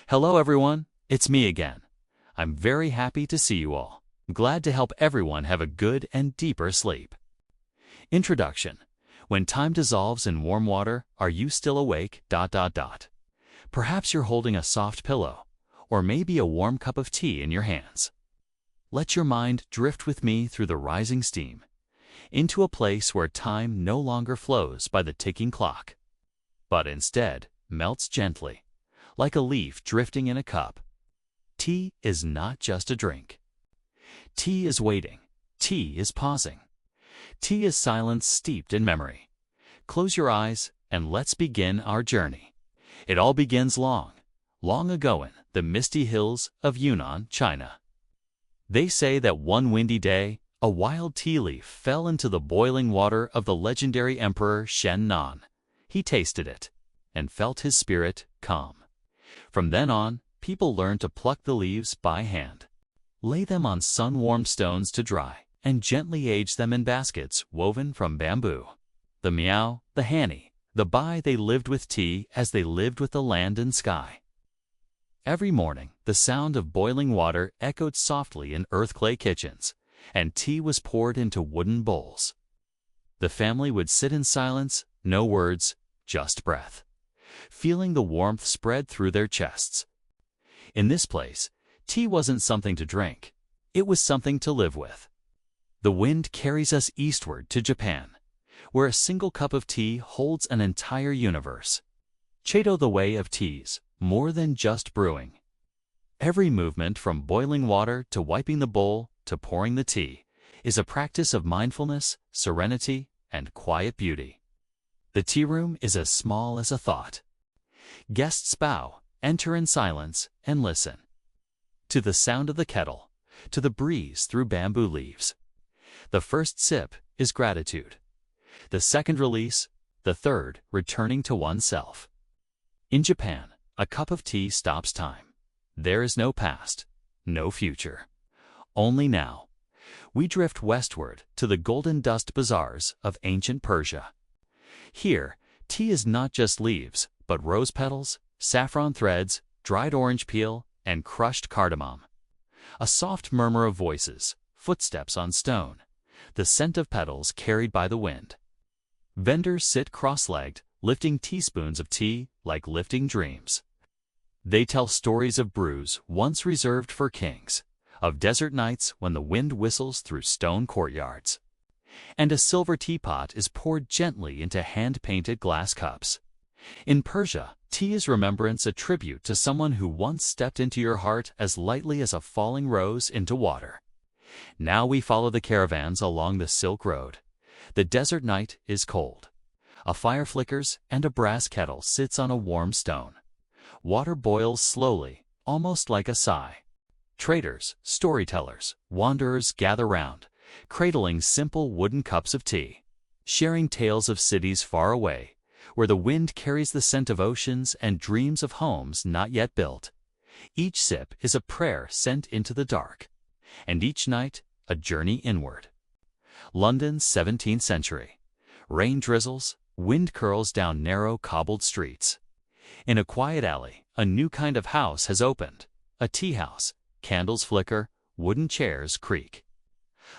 Hello everyone, it's me again. I'm very happy to see you all. Glad to help everyone have a good and deeper sleep. Introduction. When time dissolves in warm water, are you still awake? Perhaps you're holding a soft pillow, or maybe a warm cup of tea in your hands. Let your mind drift with me through the rising steam, into a place where time no longer flows by the ticking clock, but instead melts gently, like a leaf drifting in a cup. Tea is not just a drink. Tea is waiting. Tea is pausing. Tea is silence steeped in memory. Close your eyes and let's begin our journey. It all begins long, long ago in the misty hills of Yunnan, China. They say that one windy day, a wild tea leaf fell into the boiling water of the legendary Emperor Shen Nan. He tasted it and felt his spirit calm. From then on, people learned to pluck the leaves by hand, lay them on sun-warmed stones to dry, and gently age them in baskets woven from bamboo. The Miao, the Hani, the Bai, they lived with tea as they lived with the land and sky. Every morning, the sound of boiling water echoed softly in earth-clay kitchens, and tea was poured into wooden bowls. The family would sit in silence, no words, just breath, feeling the warmth spread through their chests. In this place, tea wasn't something to drink. It was something to live with. The wind carries us eastward to Japan, where a single cup of tea holds an entire universe. Chaito, the way of teas, more than just brewing. Every movement from boiling water to wiping the bowl to pouring the tea is a practice of mindfulness, serenity, and quiet beauty. The tea room is as small as a thought. Guests bow, enter in silence, and listen to the sound of the kettle, to the breeze through bamboo leaves. The first sip is gratitude. The second release, the third returning to oneself. In Japan, a cup of tea stops time. There is no past, no future. Only now. We drift westward to the golden dust bazaars of ancient Persia. Here, tea is not just leaves, but rose petals, saffron threads, dried orange peel, and crushed cardamom. A soft murmur of voices, footsteps on stone, the scent of petals carried by the wind. Vendors sit cross-legged, lifting teaspoons of tea like lifting dreams. They tell stories of brews once reserved for kings, of desert nights when the wind whistles through stone courtyards, and a silver teapot is poured gently into hand-painted glass cups. In Persia, tea is remembrance, a tribute to someone who once stepped into your heart as lightly as a falling rose into water. Now we follow the caravans along the Silk Road. The desert night is cold. A fire flickers and a brass kettle sits on a warm stone. Water boils slowly, almost like a sigh. Traders, storytellers, wanderers gather round, cradling simple wooden cups of tea, sharing tales of cities far away, where the wind carries the scent of oceans and dreams of homes not yet built. Each sip is a prayer sent into the dark, and each night a journey inward. London, 17th century. Rain drizzles, wind curls down narrow cobbled streets. In a quiet alley, a new kind of house has opened, a tea house. Candles flicker, wooden chairs creak.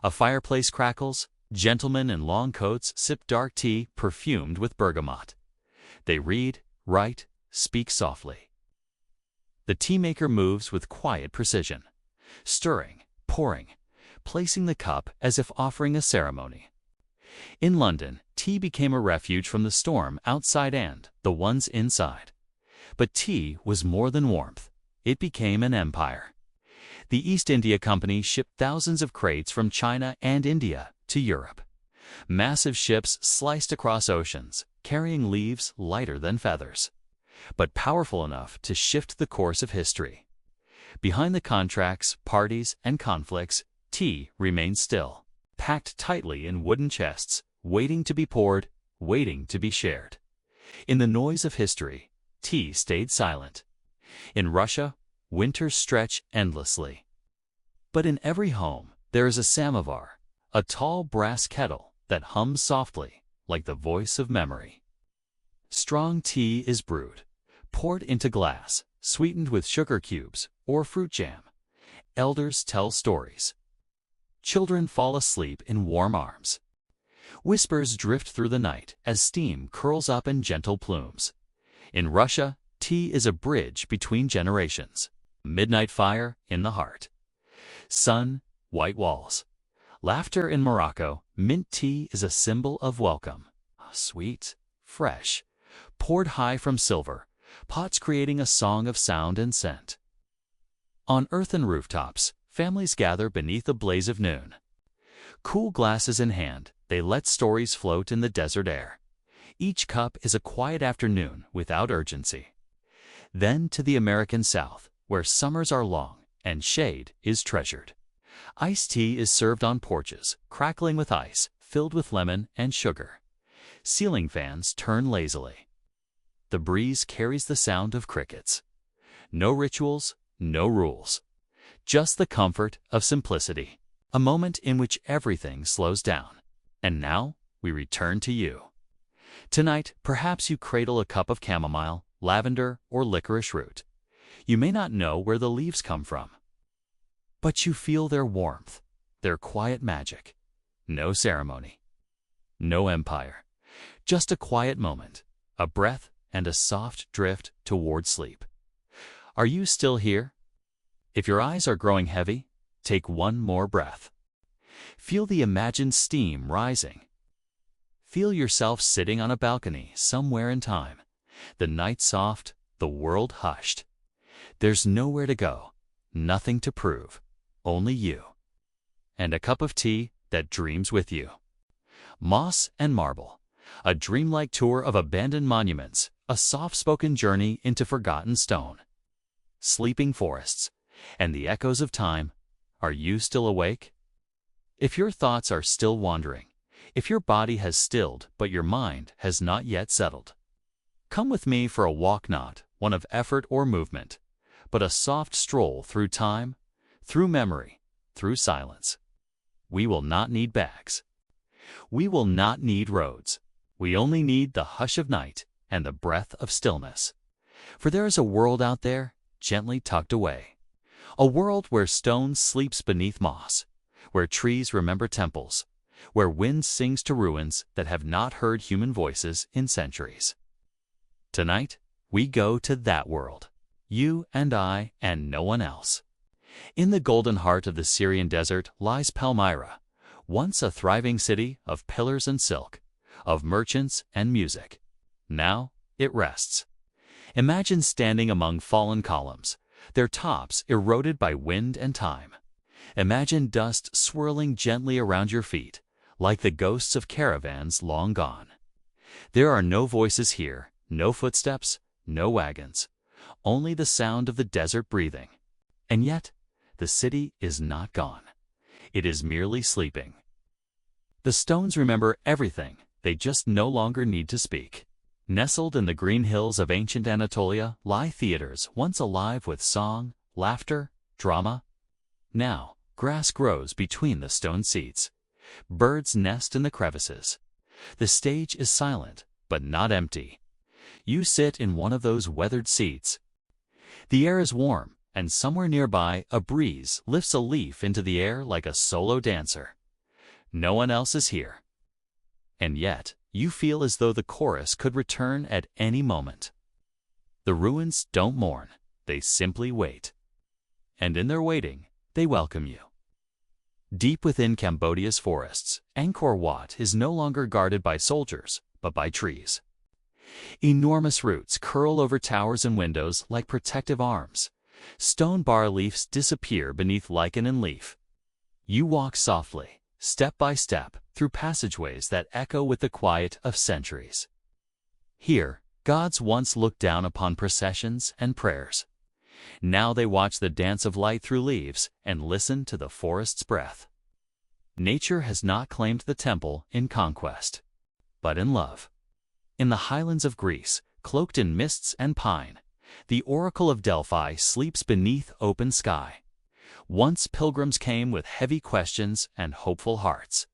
A fireplace crackles, gentlemen in long coats sip dark tea perfumed with bergamot. They read, write, speak softly. The tea maker moves with quiet precision, stirring, pouring, placing the cup as if offering a ceremony. In London, tea became a refuge from the storm outside and the ones inside. But tea was more than warmth. It became an empire. The East India Company shipped thousands of crates from China and India to Europe. Massive ships sliced across oceans, carrying leaves lighter than feathers, but powerful enough to shift the course of history. Behind the contracts, parties, and conflicts, tea remained still, packed tightly in wooden chests, waiting to be poured, waiting to be shared. In the noise of history, tea stayed silent. In Russia, winters stretch endlessly. But in every home, there is a samovar, a tall brass kettle that hums softly, like the voice of memory. Strong tea is brewed, poured into glass, sweetened with sugar cubes or fruit jam. Elders tell stories. Children fall asleep in warm arms. Whispers drift through the night as steam curls up in gentle plumes. In Russia, tea is a bridge between generations. Midnight fire in the heart. Sun, white walls. Laughter in Morocco, mint tea is a symbol of welcome. Sweet, fresh, poured high from silver, pots creating a song of sound and scent. On earthen rooftops, families gather beneath a blaze of noon. Cool glasses in hand, they let stories float in the desert air. Each cup is a quiet afternoon without urgency. Then to the American South, where summers are long and shade is treasured. Iced tea is served on porches, crackling with ice, filled with lemon and sugar. Ceiling fans turn lazily. The breeze carries the sound of crickets. No rituals, no rules. Just the comfort of simplicity. A moment in which everything slows down. And now, we return to you. Tonight, perhaps you cradle a cup of chamomile, lavender, or licorice root. You may not know where the leaves come from, but you feel their warmth, their quiet magic. No ceremony, no empire, just a quiet moment, a breath, and a soft drift toward sleep. Are you still here? If your eyes are growing heavy, take one more breath. Feel the imagined steam rising. Feel yourself sitting on a balcony somewhere in time. The night soft, the world hushed. There's nowhere to go, nothing to prove, only you. And a cup of tea that dreams with you. Moss and marble, a dreamlike tour of abandoned monuments, a soft-spoken journey into forgotten stone. Sleeping forests, and the echoes of time. Are you still awake? If your thoughts are still wandering, if your body has stilled but your mind has not yet settled, come with me for a walk, not one of effort or movement, but a soft stroll through time, through memory, through silence. We will not need bags. We will not need roads. We only need the hush of night and the breath of stillness. For there is a world out there, gently tucked away. A world where stone sleeps beneath moss, where trees remember temples, where wind sings to ruins that have not heard human voices in centuries. Tonight, we go to that world. You and I and no one else. In the golden heart of the Syrian desert lies Palmyra, once a thriving city of pillars and silk, of merchants and music. Now it rests. Imagine standing among fallen columns, their tops eroded by wind and time. Imagine dust swirling gently around your feet, like the ghosts of caravans long gone. There are no voices here, no footsteps, no wagons, only the sound of the desert breathing. And yet, the city is not gone. It is merely sleeping. The stones remember everything, they just no longer need to speak. Nestled in the green hills of ancient Anatolia lie theaters once alive with song, laughter, drama. Now, grass grows between the stone seats. Birds nest in the crevices. The stage is silent, but not empty. You sit in one of those weathered seats. The air is warm, and somewhere nearby a breeze lifts a leaf into the air like a solo dancer. No one else is here. And yet, you feel as though the chorus could return at any moment. The ruins don't mourn, they simply wait. And in their waiting, they welcome you. Deep within Cambodia's forests, Angkor Wat is no longer guarded by soldiers, but by trees. Enormous roots curl over towers and windows like protective arms. Stone bas-reliefs disappear beneath lichen and leaf. You walk softly, step by step, through passageways that echo with the quiet of centuries. Here, gods once looked down upon processions and prayers. Now they watch the dance of light through leaves and listen to the forest's breath. Nature has not claimed the temple in conquest, but in love. In the highlands of Greece, cloaked in mists and pine, the Oracle of Delphi sleeps beneath open sky. Once pilgrims came with heavy questions and hopeful hearts.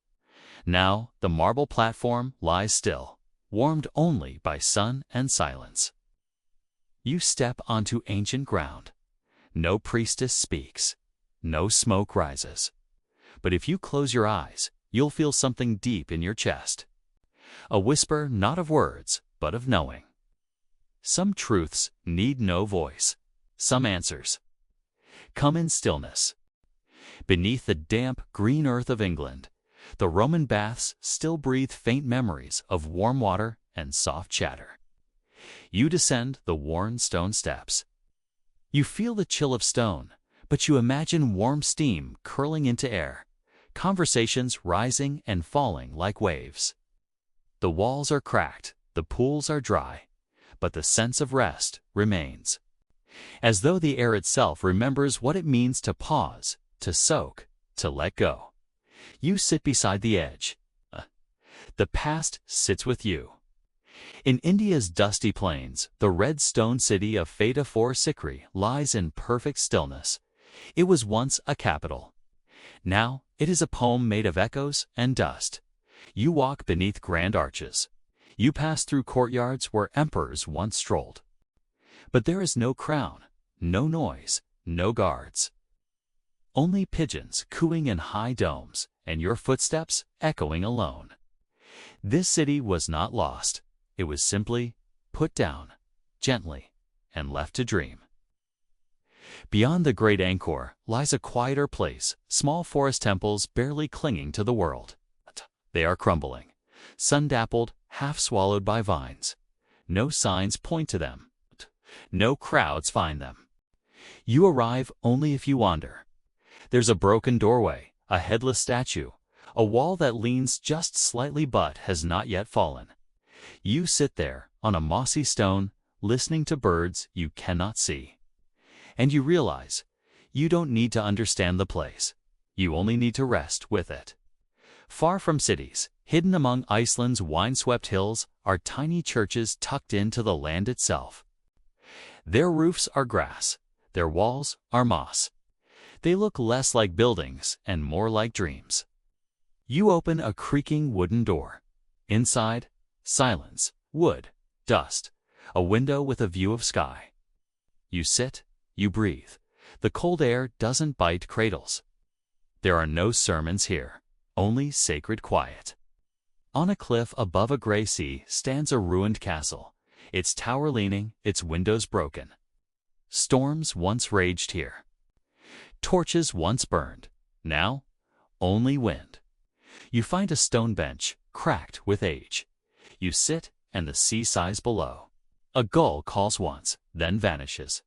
Now the marble platform lies still, warmed only by sun and silence. You step onto ancient ground. No priestess speaks. No smoke rises. But if you close your eyes, you'll feel something deep in your chest. A whisper not of words, but of knowing. Some truths need no voice. Some answers come in stillness. Beneath the damp, green earth of England, the Roman baths still breathe faint memories of warm water and soft chatter. You descend the worn stone steps. You feel the chill of stone, but you imagine warm steam curling into air, conversations rising and falling like waves. The walls are cracked, the pools are dry, but the sense of rest remains. As though the air itself remembers what it means to pause, to soak, to let go. You sit beside the edge. The past sits with you. In India's dusty plains, the red stone city of Fatehpur Sikri lies in perfect stillness. It was once a capital. Now it is a poem made of echoes and dust. You walk beneath grand arches. You pass through courtyards where emperors once strolled. But there is no crown, no noise, no guards. Only pigeons cooing in high domes, and your footsteps echoing alone. This city was not lost. It was simply put down, gently, and left to dream. Beyond the great Angkor lies a quieter place, small forest temples barely clinging to the world. They are crumbling, sun-dappled, half-swallowed by vines. No signs point to them. No crowds find them. You arrive only if you wander. There's a broken doorway, a headless statue, a wall that leans just slightly but has not yet fallen. You sit there, on a mossy stone, listening to birds you cannot see. And you realize, you don't need to understand the place. You only need to rest with it. Far from cities, hidden among Iceland's wind-swept hills, are tiny churches tucked into the land itself. Their roofs are grass, their walls are moss. They look less like buildings and more like dreams. You open a creaking wooden door. Inside, silence, wood, dust, a window with a view of sky. You sit, you breathe. The cold air doesn't bite cradles. There are no sermons here, only sacred quiet. On a cliff above a gray sea stands a ruined castle, its tower leaning, its windows broken. Storms once raged here. Torches once burned, now only wind. You find a stone bench, cracked with age. You sit, and the sea sighs below. A gull calls once, then vanishes.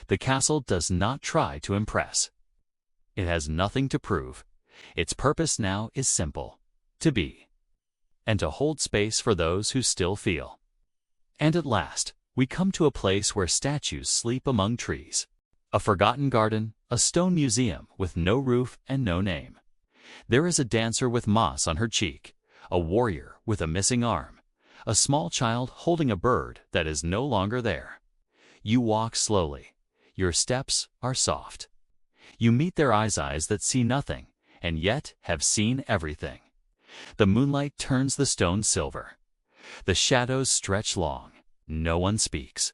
The castle does not try to impress. It has nothing to prove. Its purpose now is simple: to be, and to hold space for those who still feel. And at last, we come to a place where statues sleep among trees. A forgotten garden, a stone museum with no roof and no name. There is a dancer with moss on her cheek, a warrior with a missing arm, a small child holding a bird that is no longer there. You walk slowly. Your steps are soft. You meet their eyes that see nothing, and yet have seen everything. The moonlight turns the stone silver. The shadows stretch long. No one speaks.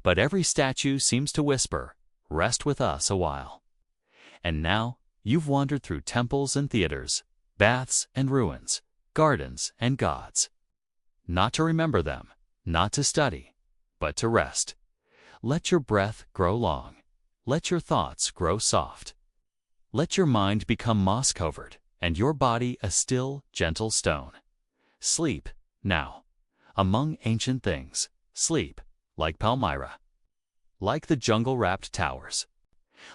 But every statue seems to whisper, "Rest with us a while." And now, you've wandered through temples and theaters, baths and ruins, gardens and gods. Not to remember them, not to study, but to rest. Let your breath grow long. Let your thoughts grow soft. Let your mind become moss-covered, and your body a still, gentle stone. Sleep, now. Among ancient things, sleep, like Palmyra. Like the jungle-wrapped towers.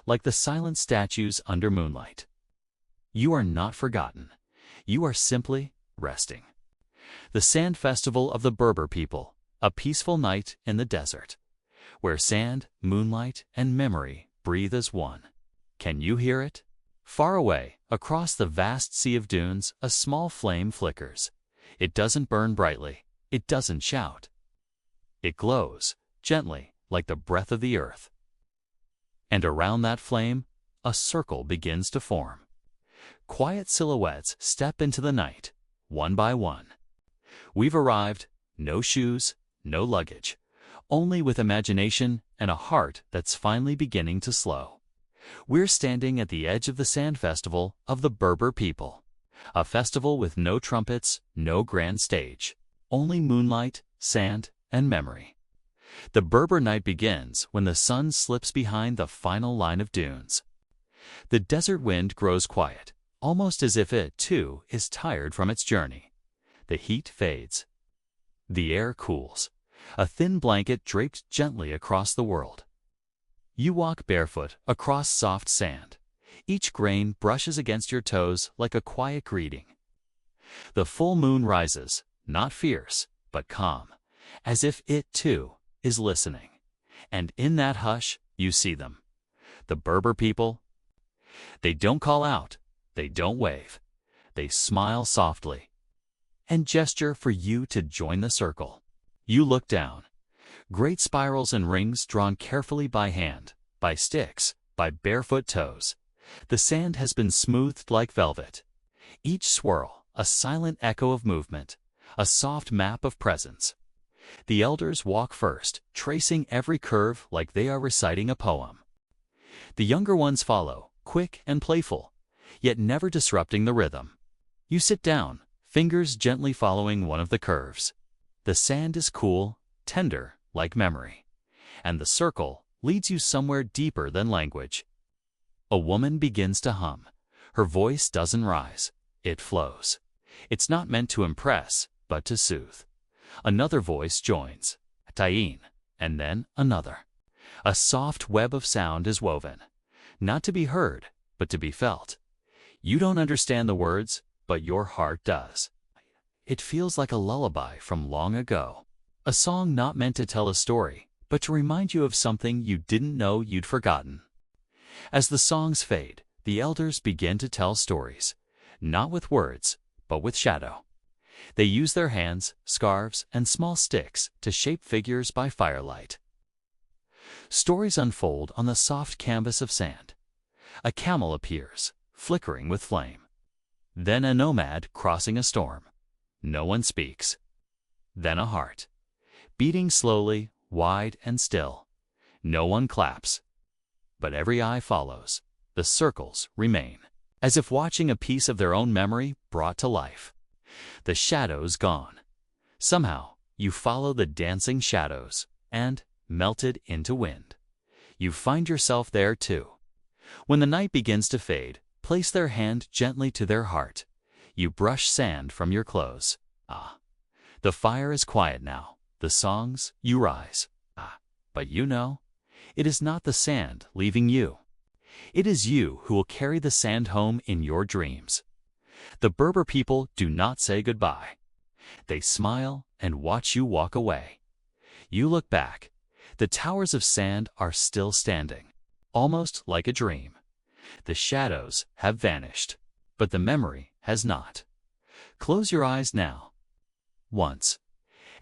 Like the silent statues under moonlight. You are not forgotten. You are simply resting. The Sand Festival of the Berber people, a peaceful night in the desert, where sand, moonlight, and memory breathe as one. Can you hear it? Far away, across the vast sea of dunes, a small flame flickers. It doesn't burn brightly. It doesn't shout. It glows, gently, like the breath of the earth. And around that flame, a circle begins to form. Quiet silhouettes step into the night, one by one. We've arrived, no shoes, no luggage, only with imagination and a heart that's finally beginning to slow. We're standing at the edge of the sand festival of the Berber people. A festival with no trumpets, no grand stage, only moonlight, sand, and memory. The Berber night begins when the sun slips behind the final line of dunes. The desert wind grows quiet, almost as if it, too, is tired from its journey. The heat fades. The air cools, a thin blanket draped gently across the world. You walk barefoot across soft sand. Each grain brushes against your toes like a quiet greeting. The full moon rises, not fierce, but calm, as if it, too, is listening. And in that hush, you see them. The Berber people. They don't call out. They don't wave. They smile softly and gesture for you to join the circle. You look down. Great spirals and rings drawn carefully by hand, by sticks, by barefoot toes. The sand has been smoothed like velvet. Each swirl, a silent echo of movement, a soft map of presence. The elders walk first, tracing every curve like they are reciting a poem. The younger ones follow, quick and playful, yet never disrupting the rhythm. You sit down, fingers gently following one of the curves. The sand is cool, tender, like memory. And the circle leads you somewhere deeper than language. A woman begins to hum. Her voice doesn't rise. It flows. It's not meant to impress, but to soothe. Another voice joins, Tayin, and then another. A soft web of sound is woven, not to be heard, but to be felt. You don't understand the words, but your heart does. It feels like a lullaby from long ago, a song not meant to tell a story, but to remind you of something you didn't know you'd forgotten. As the songs fade, the elders begin to tell stories, not with words, but with shadow. They use their hands, scarves, and small sticks to shape figures by firelight. Stories unfold on the soft canvas of sand. A camel appears, flickering with flame. Then a nomad crossing a storm. No one speaks. Then a heart, beating slowly, wide and still. No one claps. But every eye follows. The circles remain, as if watching a piece of their own memory brought to life. The shadows gone. Somehow, you follow the dancing shadows, and, melted into wind, you find yourself there too. When the night begins to fade, place their hand gently to their heart. You brush sand from your clothes. Ah, the fire is quiet now. The songs, you rise. Ah, but you know, it is not the sand leaving you. It is you who will carry the sand home in your dreams. The Berber people do not say goodbye. They smile and watch you walk away. You look back. The towers of sand are still standing, almost like a dream. The shadows have vanished, but the memory has not. Close your eyes now. Once,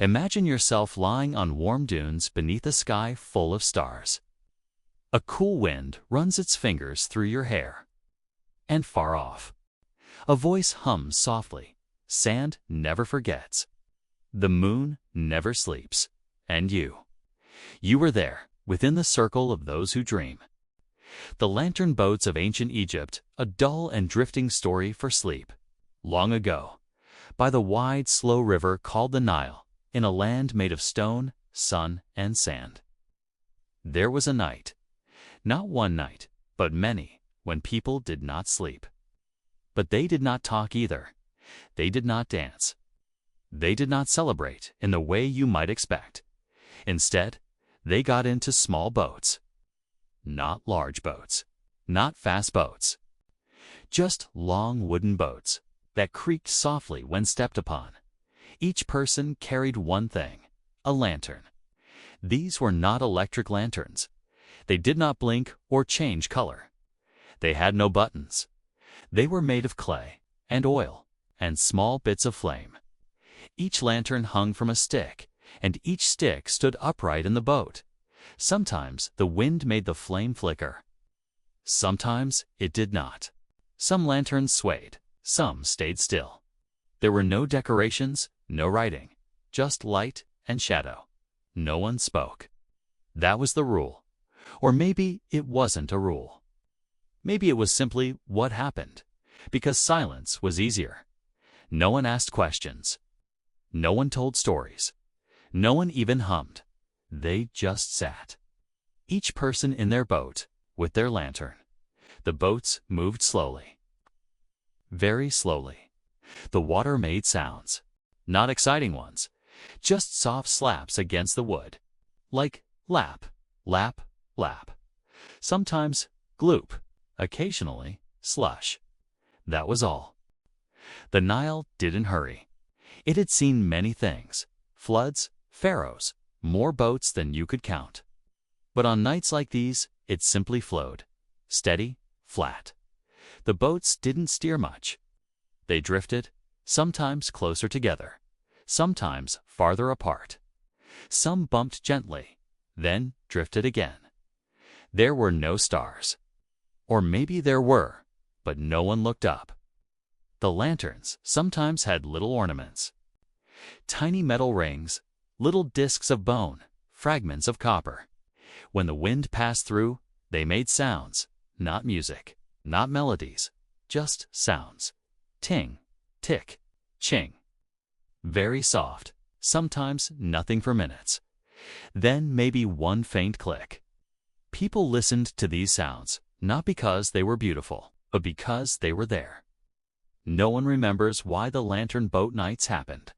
imagine yourself lying on warm dunes beneath a sky full of stars. A cool wind runs its fingers through your hair. And far off, a voice hums softly. Sand never forgets. The moon never sleeps. And you were there, within the circle of those who dream. The lantern boats of ancient Egypt, a dull and drifting story for sleep. Long ago, by the wide, slow river called the Nile, in a land made of stone, sun, and sand. There was a night, not one night, but many, when people did not sleep. But they did not talk either. They did not dance. They did not celebrate in the way you might expect. Instead, they got into small boats. Not large boats, not fast boats. Just long wooden boats that creaked softly when stepped upon. Each person carried one thing, a lantern. These were not electric lanterns. They did not blink or change color. They had no buttons. They were made of clay and oil and small bits of flame. Each lantern hung from a stick, and each stick stood upright in the boat. Sometimes the wind made the flame flicker. Sometimes it did not. Some lanterns swayed, some stayed still. There were no decorations, no writing, just light and shadow. No one spoke. That was the rule. Or maybe it wasn't a rule. Maybe it was simply what happened, because silence was easier. No one asked questions. No one told stories. No one even hummed. They just sat. Each person in their boat, with their lantern. The boats moved slowly. Very slowly. The water made sounds. Not exciting ones. Just soft slaps against the wood. Like lap, lap, lap. Sometimes gloop. Occasionally slush. That was all. The Nile didn't hurry. It had seen many things. Floods, pharaohs, more boats than you could count. But on nights like these, it simply flowed. Steady, flat. The boats didn't steer much. They drifted, sometimes closer together, sometimes farther apart. Some bumped gently, then drifted again. There were no stars. Or maybe there were, but no one looked up. The lanterns sometimes had little ornaments. Tiny metal rings, little discs of bone, fragments of copper. When the wind passed through, they made sounds, not music, not melodies, just sounds. Ting, tick, ching. Very soft, sometimes nothing for minutes. Then maybe one faint click. People listened to these sounds, not because they were beautiful, but because they were there. No one remembers why the lantern boat nights happened.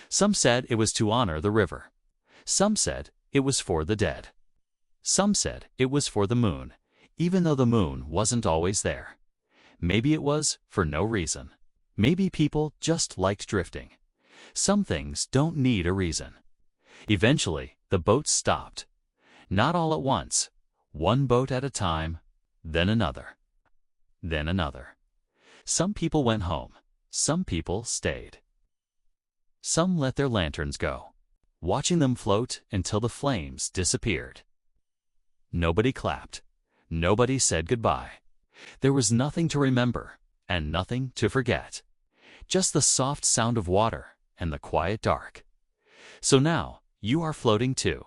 Some said it was to honor the river. Some said it was for the dead. Some said it was for the moon, even though the moon wasn't always there. Maybe it was for no reason. Maybe people just liked drifting. Some things don't need a reason. Eventually, the boats stopped. Not all at once. One boat at a time, then another. Then another. Some people went home. Some people stayed. Some let their lanterns go, watching them float until the flames disappeared. Nobody clapped. Nobody said goodbye. There was nothing to remember and nothing to forget. Just the soft sound of water and the quiet dark. So now you are floating too.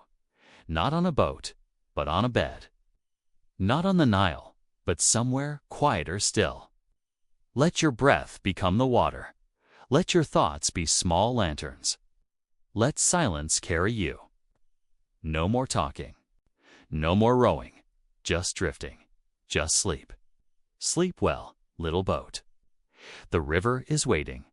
Not on a boat, but on a bed. Not on the Nile, but somewhere quieter still. Let your breath become the water. Let your thoughts be small lanterns. Let silence carry you. No more talking. No more rowing. Just drifting. Just sleep. Sleep well, little boat. The river is waiting.